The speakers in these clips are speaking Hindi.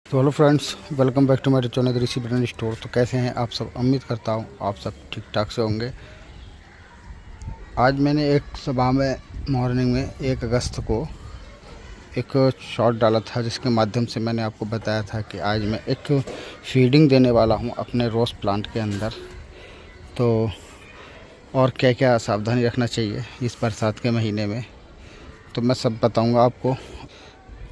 तो hello friends, welcome back to my channel Rishi brand store. तो कैसे हैं आप सब? उम्मीद करता हूं आप सब ठीक ठाक से होंगे। आज मैंने एक सुबह में मॉर्निंग में 1 अगस्त को एक शॉर्ट डाला था, जिसके माध्यम से मैंने आपको बताया था कि आज मैं एक फीडिंग देने वाला हूं अपने रोज़ प्लांट के अंदर। तो और क्या क्या सावधानी रखना चाहिए इस बरसात के महीने में, तो मैं सब बताऊँगा आपको।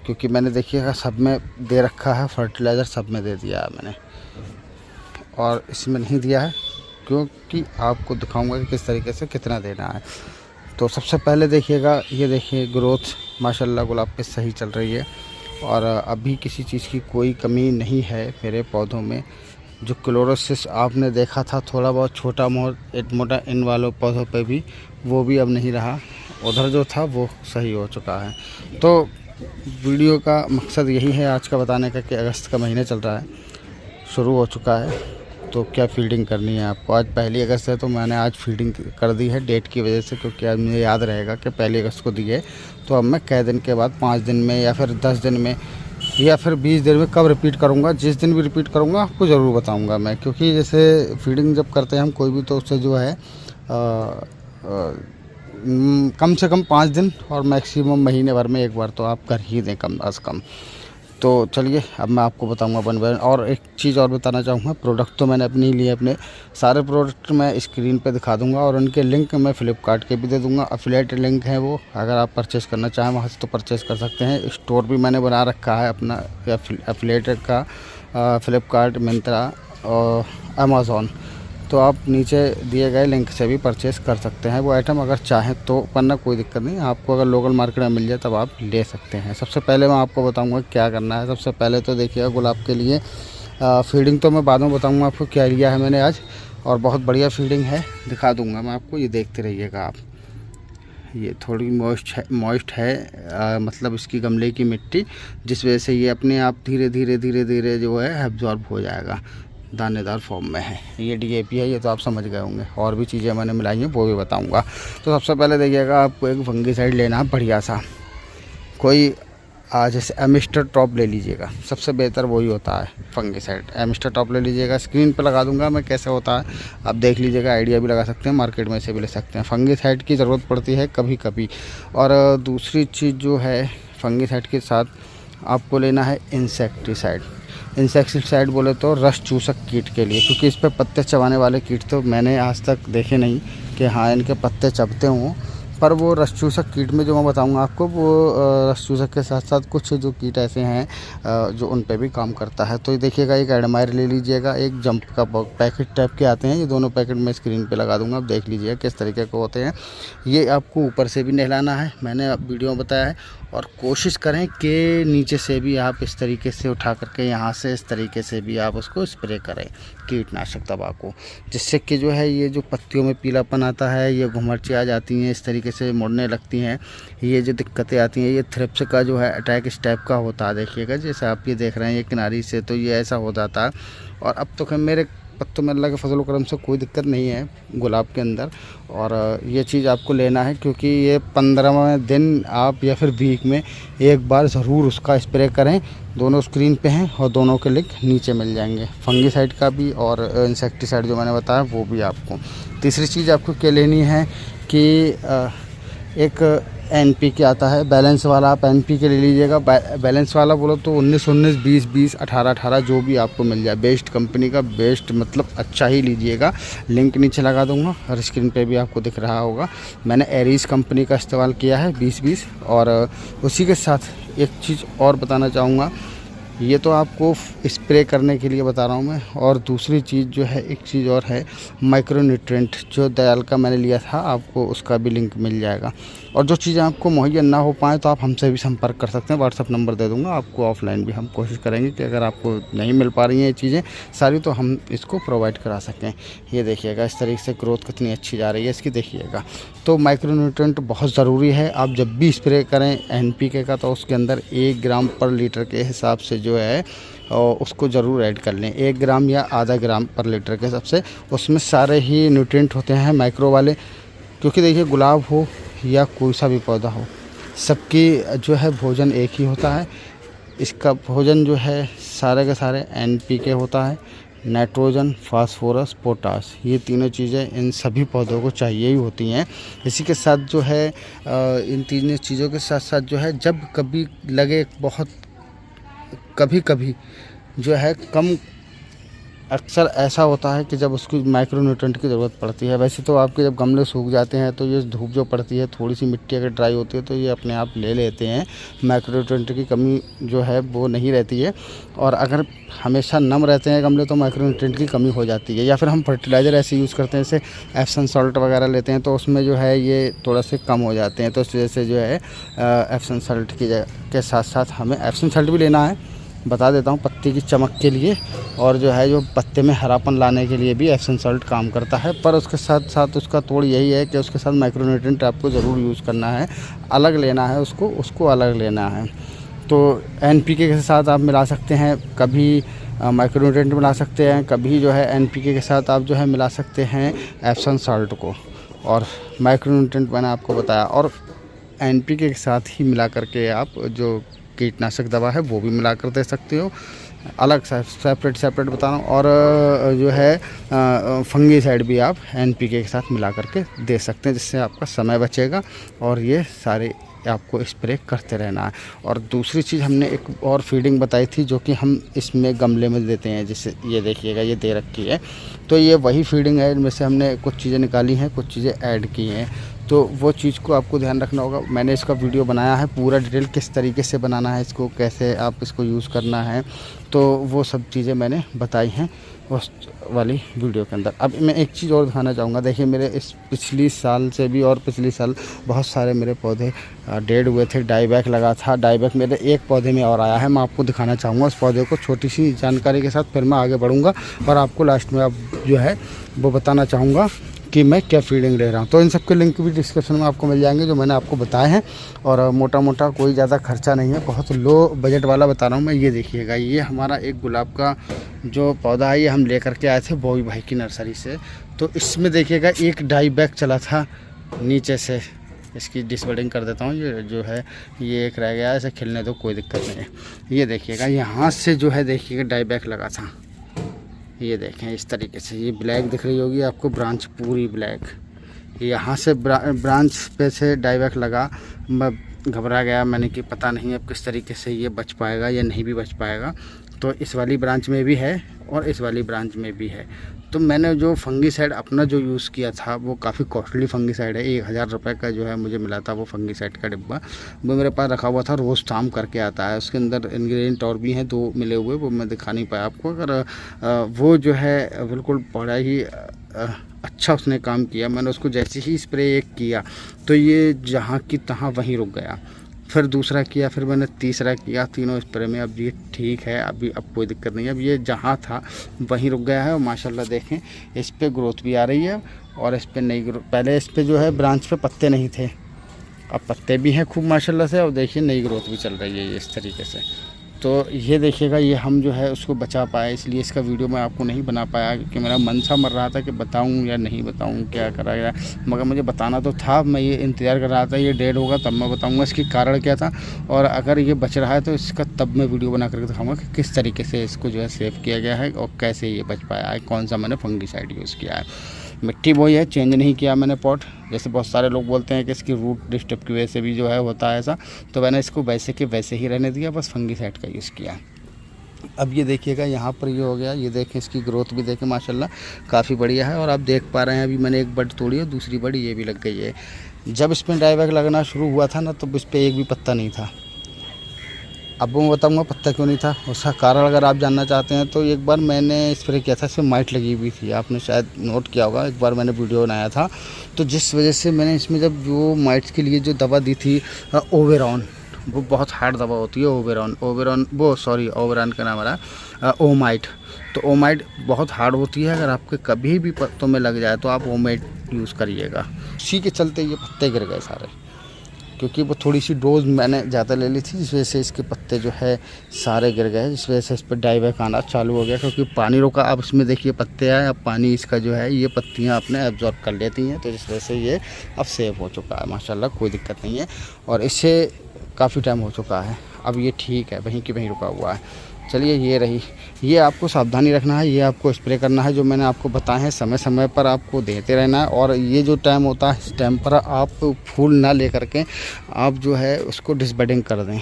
क्योंकि मैंने देखिएगा सब में दे रखा है, फर्टिलाइज़र सब में दे दिया है मैंने, और इसमें नहीं दिया है क्योंकि आपको दिखाऊंगा कि किस तरीके से कितना देना है। तो सबसे पहले देखिएगा, ये देखिए ग्रोथ माशाल्लाह गुलाब पे सही चल रही है और अभी किसी चीज़ की कोई कमी नहीं है मेरे पौधों में। जो क्लोरोसिस आपने देखा था थोड़ा बहुत छोटा मोटा इन वालों पौधों पे भी, वो भी अब नहीं रहा। उधर जो था वो सही हो चुका है। तो वीडियो का मकसद यही है आज का बताने का कि अगस्त का महीना चल रहा है, शुरू हो चुका है, तो क्या फीडिंग करनी है आपको। आज 1 अगस्त है तो मैंने आज फीडिंग कर दी है डेट की वजह से, क्योंकि आज मुझे याद रहेगा कि 1 अगस्त को दी है। तो अब मैं कै दिन के बाद, 5 दिन में या फिर 10 दिन में या फिर 20 दिन में कब रिपीट करूँगा, जिस दिन भी रिपीट करूँगा आपको ज़रूर बताऊँगा मैं। क्योंकि जैसे फीडिंग जब करते हैं हम कोई भी, तो उससे जो है कम से कम 5 दिन और मैक्सिमम महीने भर में एक बार तो आप कर ही दें कम अज़ कम। तो चलिए अब मैं आपको बताऊंगा वन बाय वन। और एक चीज़ और बताना चाहूँगा, प्रोडक्ट तो मैंने अपने लिए अपने सारे प्रोडक्ट मैं स्क्रीन पे दिखा दूंगा और उनके लिंक मैं फ्लिपकार्ट के भी दे दूंगा। अफिलिएट लिंक है वो, अगर आप परचेस करना चाहें वहाँ से तो परचेस कर सकते हैं। स्टोर भी मैंने बना रखा है अपना अफिलिएट का, फ्लिपकार्ट, मिंत्रा और अमेज़ॉन। तो आप नीचे दिए गए लिंक से भी परचेज़ कर सकते हैं वो आइटम अगर चाहें तो, वरना कोई दिक्कत नहीं। आपको अगर लोकल मार्केट में मिल जाए तब आप ले सकते हैं। सबसे पहले मैं आपको बताऊंगा क्या करना है। सबसे पहले तो देखिएगा गुलाब के लिए फीडिंग तो मैं बाद में बताऊंगा आपको क्या लिया है मैंने आज, और बहुत बढ़िया फीडिंग है, दिखा दूंगा मैं आपको। ये देखते रहिएगा आप। ये थोड़ी मॉइस्ट है मतलब इसकी गमले की मिट्टी, जिस वजह से ये अपने आप धीरे धीरे जो है एब्जॉर्ब हो जाएगा, दानेदार फॉर्म में है। ये डीएपी है, ये तो आप समझ गए होंगे। और भी चीज़ें मैंने मिलाई हैं वो भी बताऊंगा। तो सबसे पहले देखिएगा, आपको एक फंगीसाइड लेना है बढ़िया सा, कोई जैसे एमिस्टर टॉप ले लीजिएगा, सबसे बेहतर वही होता है फंगीसाइड। एमिस्टर टॉप ले लीजिएगा, स्क्रीन पर लगा दूंगा मैं कैसे होता है, आप देख लीजिएगा, आइडिया भी लगा सकते हैं, मार्केट में से भी ले सकते हैं। फंगीसाइड की ज़रूरत पड़ती है कभी कभी। और दूसरी चीज़ जो है, फंगीसाइड के साथ आपको लेना है इंसेक्टिसाइड। इंसेक्टिसाइड बोले तो रस चूसक कीट के लिए, क्योंकि इस पर पत्ते चबाने वाले कीट तो मैंने आज तक देखे नहीं कि हाँ इनके पत्ते चबते हों। पर वो रस चूसक कीट में जो मैं बताऊंगा आपको, वो रस चूसक के साथ साथ कुछ जो कीट ऐसे हैं जो उन पे भी काम करता है। तो ये देखिएगा, एक एडमायर ले लीजिएगा, एक जंप का पैकेट टाइप के आते हैं, ये दोनों पैकेट मैं स्क्रीन पे लगा दूंगा, आप देख लीजिएगा किस तरीके के होते हैं। ये आपको ऊपर से भी नहलाना है, मैंने वीडियो में बताया है। और कोशिश करें कि नीचे से भी आप इस तरीके से उठा करके, यहाँ से इस तरीके से भी आप उसको स्प्रे करें कीटनाशक दवा को, जिससे कि जो है ये जो पत्तियों में पीलापन आता है, ये घुमरची आ जाती हैं, इस तरीके से मुड़ने लगती हैं, ये जो दिक्कतें आती हैं, ये थ्रिप्स का जो है अटैक इस टाइप का होता है। देखिएगा जैसे आप ये देख रहे हैं ये किनारी से, तो ये ऐसा हो जाता है। और अब तो खैर मेरे पत्तों में अल्लाह के फजल करम से कोई दिक्कत नहीं है गुलाब के अंदर। और ये चीज़ आपको लेना है, क्योंकि ये 15वें दिन आप या फिर वीक में एक बार ज़रूर उसका स्प्रे करें। दोनों स्क्रीन पे हैं और दोनों के लिंक नीचे मिल जाएंगे, फंगीसाइड का भी और इंसेक्टिसाइड जो मैंने बताया वो भी आपको। तीसरी चीज़ आपको क्या लेनी है कि एक NPK आता है बैलेंस वाला, आप NPK ले लीजिएगा। बैलेंस वाला बोलो तो 19-19, 20-20, 18-18 जो भी आपको मिल जाए, बेस्ट कंपनी का, बेस्ट मतलब अच्छा ही लीजिएगा। लिंक नीचे लगा दूंगा और स्क्रीन पे भी आपको दिख रहा होगा। मैंने एरीज कंपनी का इस्तेमाल किया है 20-20। और उसी के साथ एक चीज़ और बताना चाहूँगा, ये तो आपको स्प्रे करने के लिए बता रहा हूँ मैं। और दूसरी चीज़ जो है, एक चीज़ और है, माइक्रो न्यूट्रिएंट जो दयाल का मैंने लिया था, आपको उसका भी लिंक मिल जाएगा। और जो चीज़ें आपको मुहैया ना हो पाए तो आप हमसे भी संपर्क कर सकते हैं, व्हाट्सअप नंबर दे दूंगा आपको। ऑफलाइन भी हम कोशिश करेंगे कि अगर आपको नहीं मिल पा रही हैं ये चीज़ें सारी, तो हम इसको प्रोवाइड करा सकें। ये देखिएगा इस तरीके से ग्रोथ कितनी अच्छी जा रही है इसकी, देखिएगा। तो माइक्रो न्यूट्रिएंट बहुत ज़रूरी है। आप जब भी स्प्रे करें NPK का, तो उसके अंदर 1 ग्राम पर लीटर के हिसाब से जो है और उसको ज़रूर ऐड कर लें, 1 ग्राम या आधा ग्राम पर लीटर के हिसाब से। उसमें सारे ही न्यूट्रिएंट होते हैं माइक्रो वाले, क्योंकि देखिए गुलाब हो या कोई सा भी पौधा हो, सबकी जो है भोजन एक ही होता है। इसका भोजन जो है सारे के सारे NPK होता है, नाइट्रोजन, फास्फोरस, पोटास, ये तीनों चीज़ें इन सभी पौधों को चाहिए ही होती हैं। इसी के साथ जो है इन तीनों चीज़ों के साथ साथ जो है जब कभी लगे बहुत कभी कभी जो है कम, अक्सर ऐसा होता है कि जब उसकी माइक्रो न्यूट्रेंट की ज़रूरत पड़ती है। वैसे तो आपके जब गमले सूख जाते हैं तो ये धूप जो पड़ती है, थोड़ी सी मिट्टी अगर ड्राई होती है तो ये अपने आप ले लेते हैं, माइक्रो न्यूट्रेंट की कमी जो है वो नहीं रहती है। और अगर हमेशा नम रहते हैं गमले तो माइक्रो न्यूट्रेंट की कमी हो जाती है। या फिर हम फर्टिलाइज़र ऐसे यूज़ करते हैं, जैसे एप्सम सॉल्ट वगैरह लेते हैं तो उसमें जो है ये थोड़ा से कम हो जाते हैं। तो इस वजह से जो है एप्सम सॉल्ट के साथ साथ हमें एप्सम सॉल्ट भी लेना है, बता देता हूँ, पत्ती की चमक के लिए, और जो है जो पत्ते में हरापन लाने के लिए भी एप्सम सॉल्ट काम करता है। पर उसके साथ साथ उसका तोड़ यही है कि उसके साथ माइक्रो न्यूट्रिएंट आपको ज़रूर यूज़ करना है, अलग लेना है उसको अलग लेना है। तो NPK के साथ आप मिला सकते हैं, कभी माइक्रो न्यूट्रिएंट मिला सकते हैं, कभी जो है NPK के साथ आप जो है मिला सकते हैं एप्सम सॉल्ट को, और माइक्रो न्यूट्रिएंट मैंने आपको बताया, और NPK के साथ ही मिला करके आप जो कीटनाशक दवा है वो भी मिला कर दे सकते हो, अलग सेपरेट बता रहा हूँ। और जो है फंगीसाइड भी आप NPK के साथ मिला करके दे सकते हैं, जिससे आपका समय बचेगा और ये सारे आपको स्प्रे करते रहना है। और दूसरी चीज़ हमने एक और फीडिंग बताई थी जो कि हम इसमें गमले में देते हैं, जैसे ये देखिएगा ये दे रखी है, तो ये वही फीडिंग है, इनमें से हमने कुछ चीज़ें निकाली हैं, कुछ चीज़ें ऐड की हैं, तो वो चीज़ को आपको ध्यान रखना होगा। मैंने इसका वीडियो बनाया है पूरा डिटेल, किस तरीके से बनाना है इसको, कैसे आप इसको यूज़ करना है, तो वो सब चीज़ें मैंने बताई हैं उस वाली वीडियो के अंदर। अब मैं एक चीज़ और दिखाना चाहूँगा, देखिए मेरे इस पिछली साल से भी और पिछली साल बहुत सारे मेरे पौधे डेड हुए थे, डाईबैक लगा था, डाईबैक मेरे एक पौधे में और आया है, मैं आपको दिखाना चाहूँगा उस पौधे को छोटी सी जानकारी के साथ, फिर मैं आगे बढ़ूँगा और आपको लास्ट में अब जो है वो बताना चाहूँगा कि मैं क्या फीडिंग ले रहा हूँ। तो इन सब के लिंक भी डिस्क्रिप्शन में आपको मिल जाएंगे जो मैंने आपको बताए हैं, और मोटा मोटा कोई ज़्यादा खर्चा नहीं है, बहुत लो बजट वाला बता रहा हूँ मैं। ये देखिएगा, ये हमारा एक गुलाब का जो पौधा है ये हम लेकर के आए थे बॉबी भाई की नर्सरी से। तो इसमें देखिएगा एक डाईबैक चला था नीचे से, इसकी डिसबर्डिंग कर देता हूँ, ये जो है ये एक रह गया है, इसे खिलने दो, कोई दिक्कत नहीं है। ये देखिएगा यहाँ से जो है देखिएगा डाईबैक लगा था, ये देखें इस तरीके से, ये ब्लैक दिख रही होगी आपको, ब्रांच पूरी ब्लैक, यहाँ से ब्रांच पे से डाईबैक लगा। मैं घबरा गया, मैंने कि पता नहीं अब किस तरीके से ये बच पाएगा या नहीं भी बच पाएगा। तो इस वाली ब्रांच में भी है और इस वाली ब्रांच में भी है। तो मैंने जो फंगीसाइड अपना जो यूज़ किया था वो काफ़ी कॉस्टली फंगीसाइड है, 1000 रुपये का जो है मुझे मिला था वो फंगीसाइड का डिब्बा, वो मेरे पास रखा हुआ था, रोज़ शाम करके आता है। उसके अंदर इंग्रेडिएंट और भी हैं 2 मिले हुए, वो मैं दिखा नहीं पाया आपको। अगर वो जो है बिल्कुल बड़ा ही अच्छा उसने काम किया। मैंने उसको जैसे ही स्प्रे एक किया तो ये जहाँ की तहाँ वहीं रुक गया, फिर दूसरा किया, फिर मैंने तीसरा किया, तीनों स्प्रे में अब ये ठीक है, अब कोई दिक्कत नहीं है। अब ये जहाँ था वहीं रुक गया है और माशाल्लाह देखें इस पर ग्रोथ भी आ रही है और इस पर नई ग्रोथ, पहले इस पर जो है ब्रांच पे पत्ते नहीं थे, अब पत्ते भी हैं खूब माशाल्लाह से, और देखिए नई ग्रोथ भी चल रही है ये इस तरीके से। तो ये देखिएगा, ये हम जो है उसको बचा पाए, इसलिए इसका वीडियो मैं आपको नहीं बना पाया क्योंकि मेरा मन सा मर रहा था कि बताऊं या नहीं बताऊं, क्या करा गया, मगर मुझे बताना तो था। मैं ये इंतज़ार कर रहा था ये डेड होगा तब मैं बताऊंगा इसकी कारण क्या था, और अगर ये बच रहा है तो इसका तब मैं वीडियो बना करके दिखाऊंगा कि किस तरीके से इसको जो है सेव किया गया है और कैसे ये बच पाया है, कौन सा मैंने फंगीसाइड यूज़ किया है। मिट्टी वही है, चेंज नहीं किया मैंने पॉट, जैसे बहुत सारे लोग बोलते हैं कि इसकी रूट डिस्टर्ब की वजह से भी जो है होता है ऐसा, तो मैंने इसको वैसे के वैसे ही रहने दिया, बस फंगीसाइड का यूज़ किया। अब ये देखिएगा यहाँ पर ये हो गया, ये देखें इसकी ग्रोथ भी देखें माशाल्लाह काफ़ी बढ़िया है, और आप देख पा रहे हैं अभी मैंने एक बड तोड़ी है, दूसरी बड ये भी लग गई है। जब इसमें डाईबैक लगना शुरू हुआ था ना तो इस पर एक भी पत्ता नहीं था। अब मैं बताऊंगा पत्ता क्यों नहीं था, उसका कारण अगर आप जानना चाहते हैं तो एक बार मैंने स्प्रे किया था, इसमें माइट लगी हुई थी, आपने शायद नोट किया होगा, एक बार मैंने वीडियो बनाया था, तो जिस वजह से मैंने इसमें जब जो माइट्स के लिए जो दवा दी थी ओवेरॉन, वो बहुत हार्ड दवा होती है ओवेरॉन का नाम आ रहा है ओमाइट, तो ओमाइट बहुत हार्ड होती है, अगर आपके कभी भी पत्तों में लग जाए तो आप ओमाइट यूज़ करिएगा। उसी के चलते ये पत्ते गिर गए सारे, क्योंकि वो थोड़ी सी डोज मैंने ज़्यादा ले ली थी, जिस वजह से इसके पत्ते जो है सारे गिर गए, जिस वजह से इस पर डाईबैक आना चालू हो गया, क्योंकि पानी रोका। अब इसमें देखिए पत्ते आए, अब पानी इसका जो है ये पत्तियां अपने एब्जॉर्ब कर लेती हैं, तो जिस वजह से ये अब सेव हो चुका है माशाल्लाह, कोई दिक्कत नहीं है। और इससे काफ़ी टाइम हो चुका है, अब ये ठीक है, वहीं की वहीं रुका हुआ है। चलिए ये रही, ये आपको सावधानी रखना है, ये आपको स्प्रे करना है जो मैंने आपको बताए हैं, समय समय पर आपको देते रहना है। और ये जो टाइम होता है इस टाइम पर आप फूल ना ले करके आप जो है उसको डिसबडिंग कर दें।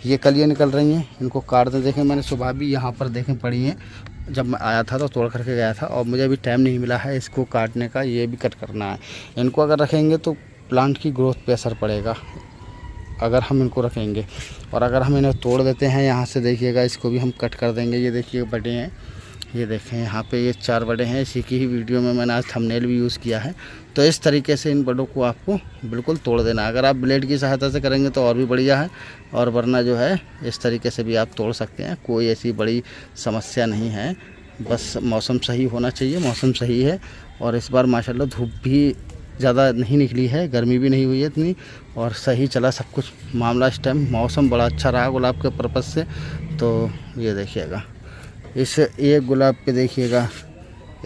ये कलियाँ निकल रही हैं, इनको काट दें। देखें मैंने सुबह भी यहाँ पर देखें पड़ी हैं, जब मैं आया था तो तोड़ करके गया था और मुझे अभी टाइम नहीं मिला है इसको काटने का, ये भी कट करना है। इनको अगर रखेंगे तो प्लांट की ग्रोथ पे असर पड़ेगा अगर हम इनको रखेंगे, और अगर हम इन्हें तोड़ देते हैं यहाँ से, देखिएगा इसको भी हम कट कर देंगे। ये देखिए बड़े हैं, ये देखें यहाँ पे ये 4 बड़े हैं। इसी की ही वीडियो में मैंने आज थंबनेल भी यूज़ किया है। तो इस तरीके से इन बड़ों को आपको बिल्कुल तोड़ देना है। अगर आप ब्लेड की सहायता से करेंगे तो और भी बढ़िया है, और वरना जो है इस तरीके से भी आप तोड़ सकते हैं, कोई ऐसी बड़ी समस्या नहीं है। बस मौसम सही होना चाहिए, मौसम सही है। और इस बार माशाल्लाह धूप भी ज़्यादा नहीं निकली है, गर्मी भी नहीं हुई है इतनी, और सही चला सब कुछ मामला। इस टाइम मौसम बड़ा अच्छा रहा गुलाब के पर्पज़ से। तो ये देखिएगा इस एक गुलाब पे देखिएगा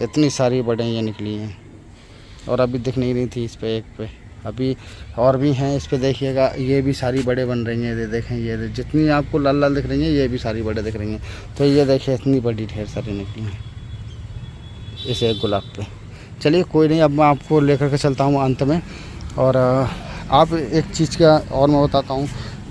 इतनी सारी बड़े निकली हैं, और अभी दिख नहीं रही थी इस पे, एक पे अभी और भी हैं इस पे। देखिएगा ये भी सारी बड़े बन रही हैं, ये देखें, ये जितनी आपको लाल लाल दिख रही हैं ये भी सारी बड़े दिख रही हैं। तो ये देखिए इतनी बड़ी ढेर सारी निकली हैं इस एक गुलाब पे। चलिए कोई नहीं, अब मैं आपको लेकर के चलता हूँ अंत में। और आप एक चीज़ का और मैं बताता हूँ,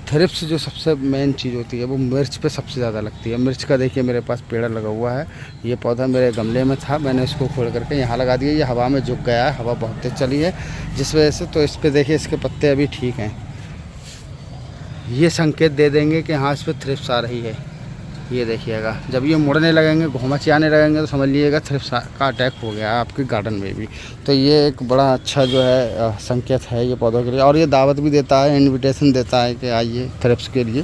थ्रिप्स जो सबसे मेन चीज़ होती है वो मिर्च पे सबसे ज़्यादा लगती है। मिर्च का देखिए मेरे पास पेड़ लगा हुआ है, ये पौधा मेरे गमले में था, मैंने इसको खोल करके यहाँ लगा दिया। ये हवा में झुक गया है, हवा बहुत तेज़ चली है जिस वजह से। तो इस पर देखिए इसके पत्ते अभी ठीक हैं, ये संकेत दे देंगे कि हाँ इस पर थ्रिप्स आ रही है। ये देखिएगा जब ये मुड़ने लगेंगे, घुमचियाने लगेंगे तो समझ लीजिएगा थ्रिप्स का अटैक हो गया है आपके गार्डन में भी। तो ये एक बड़ा अच्छा जो है संकेत है ये पौधों के लिए, और ये दावत भी देता है, इनविटेशन देता है कि आइए थ्रिप्स के लिए।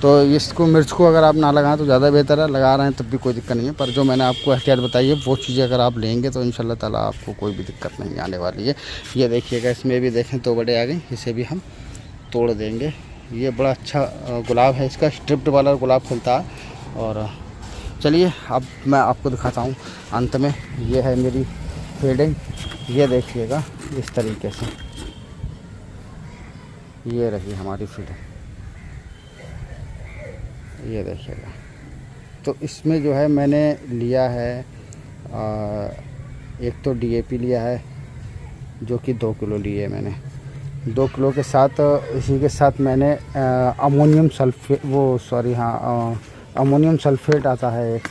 तो इसको मिर्च को अगर आप ना लगाएं तो ज़्यादा बेहतर है, लगा रहे हैं तब भी कोई दिक्कत नहीं है। पर जो मैंने आपको एहतियात बताई है वो चीज़ें अगर आप लेंगे तो इंशाल्लाह ताला आपको कोई भी दिक्कत नहीं आने वाली है। ये देखिएगा इसमें भी देखें तो बड़े आ गए, इसे भी हम तोड़ देंगे। ये बड़ा अच्छा गुलाब है, इसका स्ट्रिप्ड वाला गुलाब खिलता है। और चलिए अब मैं आपको दिखाता हूँ अंत में। ये है मेरी फीडिंग, ये देखिएगा इस तरीके से, ये रही हमारी फीडिंग, ये देखिएगा। तो इसमें जो है मैंने लिया है एक तो DAP लिया है जो कि 2 किलो लिए मैंने। 2 किलो के साथ इसी के साथ मैंने अमोनियम सल्फेट आता है एक,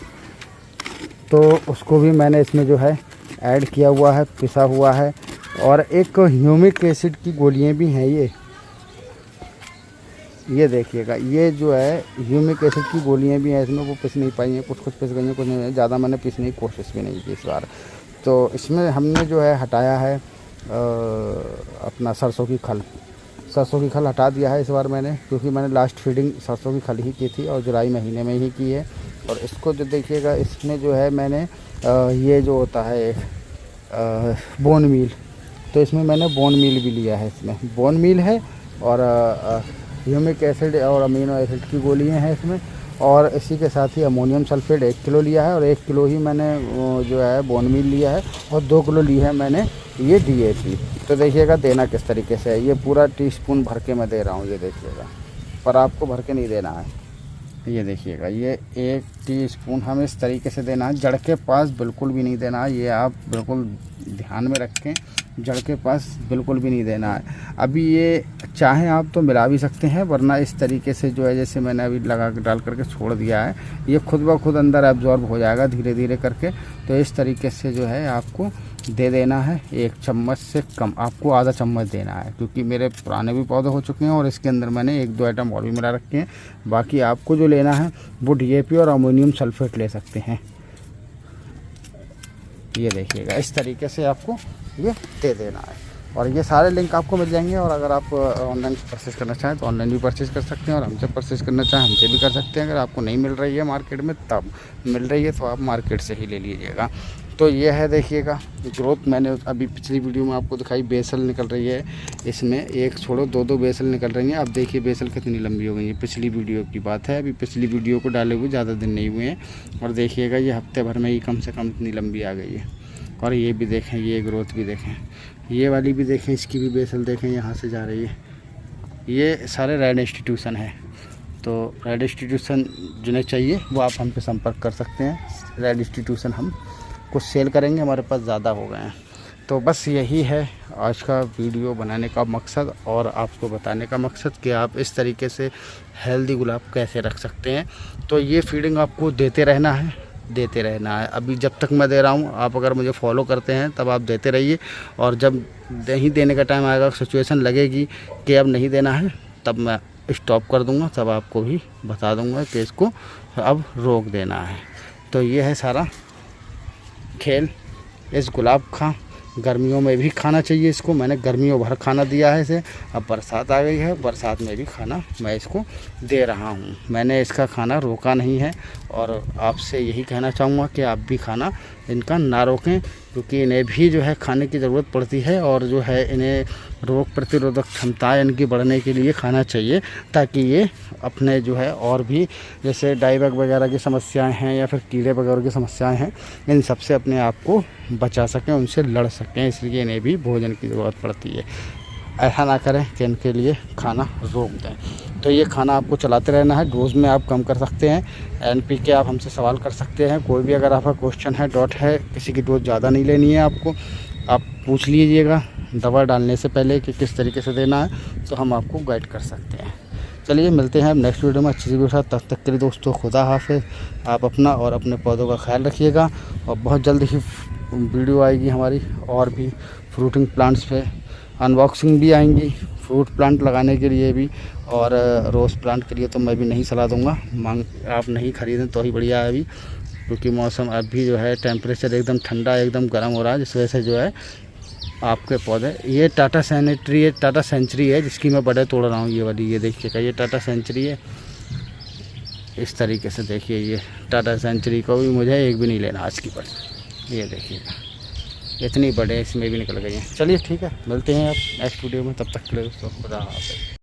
तो उसको भी मैंने इसमें जो है ऐड किया हुआ है, पिसा हुआ है। और एक ह्यूमिक एसिड की गोलियां भी हैं ये देखिएगा, ये जो है ह्यूमिक एसिड की गोलियां भी हैं इसमें। वो पिस नहीं पाई हैं, कुछ पिस गई हैं, कुछ नहीं, ज़्यादा मैंने पिसने की कोशिश भी नहीं की इस बार। तो इसमें हमने जो है हटाया है अपना सरसों की खल हटा दिया है इस बार मैंने, क्योंकि मैंने लास्ट फीडिंग सरसों की खल ही की थी और जुलाई महीने में ही की है। और इसको जो देखिएगा इसमें जो है मैंने ये जो होता है बोन मील, तो इसमें मैंने बोन मील भी लिया है। इसमें बोन मील है और ह्यूमिक एसिड और अमीनो एसिड की गोलियाँ हैं इसमें। और इसी के साथ ही अमोनियम सल्फेट 1 किलो लिया है, और 1 किलो ही मैंने जो है बोन मील लिया है, और 2 किलो ली है मैंने ये DAP। तो देखिएगा देना किस तरीके से है, ये पूरा टीस्पून भर के मैं दे रहा हूँ, ये देखिएगा। पर आपको भर के नहीं देना है, ये देखिएगा ये 1 टीस्पून हमें इस तरीके से देना है। जड़ के पास बिल्कुल भी नहीं देना है, ये आप बिल्कुल ध्यान में रखें, जड़ के पास बिल्कुल भी नहीं देना है। अभी ये चाहें आप तो मिला भी सकते हैं, वरना इस तरीके से जो है जैसे मैंने अभी लगा के डाल करके छोड़ दिया है, ये खुद ब खुद अंदर एब्जॉर्ब हो जाएगा धीरे धीरे करके। तो इस तरीके से जो है आपको दे देना है। 1 चम्मच से कम, आपको आधा चम्मच देना है, क्योंकि मेरे पुराने भी पौधे हो चुके हैं और इसके अंदर मैंने 1-2 आइटम और भी मिला रखे हैं। बाकी आपको जो लेना है वो DAP और अमोनियम सल्फेट ले सकते हैं। ये देखिएगा इस तरीके से आपको ये दे देना है, और ये सारे लिंक आपको मिल जाएंगे। और अगर आप ऑनलाइन परचेज़ करना चाहें तो ऑनलाइन भी परचेज़ कर सकते हैं, और हमसे परचेज़ करना चाहें हमसे भी कर सकते हैं। अगर आपको नहीं मिल रही है मार्केट में, तब मिल रही है तो आप मार्केट से ही ले लीजिएगा। तो ये है देखिएगा ग्रोथ, मैंने अभी पिछली वीडियो में आपको दिखाई, बेसल निकल रही है इसमें, एक छोड़ो 2-2 बेसल निकल रही हैं। अब देखिए बेसल कितनी लंबी हो गई है, पिछली वीडियो की बात है, अभी पिछली वीडियो को डाले हुए ज़्यादा दिन नहीं हुए हैं। और देखिएगा ये हफ्ते भर में ही कम से कम इतनी लंबी आ गई है। और ये भी देखें, ये ग्रोथ भी देखें, ये वाली भी देखें, इसकी भी बेसल देखें यहाँ से जा रही है, ये सारे रेड इंस्टीट्यूशन है। तो रेड इंस्टीट्यूशन जिन्हें चाहिए वो आप हम पे संपर्क कर सकते हैं। रेड इंस्टीट्यूशन हम कुछ सेल करेंगे, हमारे पास ज़्यादा हो गए हैं। तो बस यही है आज का वीडियो बनाने का मकसद और आपको बताने का मकसद कि आप इस तरीके से हेल्दी गुलाब कैसे रख सकते हैं। तो ये फीडिंग आपको देते रहना है। अभी जब तक मैं दे रहा हूँ, आप अगर मुझे फॉलो करते हैं तब आप देते रहिए, और जब नहीं देने का टाइम आएगा, सिचुएशन लगेगी कि अब नहीं देना है, तब मैं स्टॉप कर दूंगा, तब आपको भी बता दूंगा कि इसको अब रोक देना है। तो ये है सारा खेल इस गुलाब का। गर्मियों में भी खाना चाहिए इसको, मैंने गर्मियों भर खाना दिया है इसे। अब बरसात आ गई है, बरसात में भी खाना मैं इसको दे रहा हूँ। मैंने इसका खाना रोका नहीं है, और आपसे यही कहना चाहूँगा कि आप भी खाना इनका ना रोकें, क्योंकि इन्हें भी जो है खाने की ज़रूरत पड़ती है, और जो है इन्हें रोग प्रतिरोधक क्षमता इनकी बढ़ने के लिए खाना चाहिए, ताकि ये अपने जो है और भी जैसे डाईबैग वगैरह की समस्याएं हैं या फिर कीड़े वगैरह की समस्याएं हैं, इन सब से अपने आप को बचा सकें, उनसे लड़ सकें। इसलिए इन्हें भी भोजन की ज़रूरत पड़ती है। ऐसा ना करें कि इनके लिए खाना रोक दें। तो ये खाना आपको चलाते रहना है। डोज में आप कम कर सकते हैं। NPK आप हमसे सवाल कर सकते हैं। कोई भी अगर आपका क्वेश्चन है, डाउट है, किसी की डोज ज़्यादा नहीं लेनी है आपको, आप पूछ लीजिएगा दवा डालने से पहले कि किस तरीके से देना है, तो हम आपको गाइड कर सकते हैं। चलिए मिलते हैं नेक्स्ट वीडियो में अच्छी वीडियो के साथ। तब तक के लिए दोस्तों खुदा हाफिज़। आप अपना और अपने पौधों का ख्याल रखिएगा, और बहुत जल्द ही वीडियो आएगी हमारी और भी फ्रूटिंग प्लांट्स पे। अनबॉक्सिंग भी आएंगी फ्रूट प्लांट लगाने के लिए भी, और रोज़ प्लांट के लिए तो मैं भी नहीं सलाह दूंगा, आप नहीं खरीदें तो ही बढ़िया है अभी, क्योंकि मौसम अभी जो है टेम्परेचर एकदम ठंडा एकदम गर्म हो रहा है, जिस वजह से जो है आपके पौधे। ये टाटा सेंचुरी है जिसकी मैं बड़े तोड़ रहा हूँ, ये वाली, ये देखिएगा, ये टाटा सेंचुरी है। इस तरीके से देखिए, ये टाटा सेंचुरी को भी मुझे एक भी नहीं लेना आज की बस। ये देखिएगा इतनी बड़े इसमें भी निकल गई हैं। चलिए ठीक है, मिलते हैं आप नेक्स्ट वीडियो में। तब तक के लिए दोस्तों खुदा हाफ़िज़।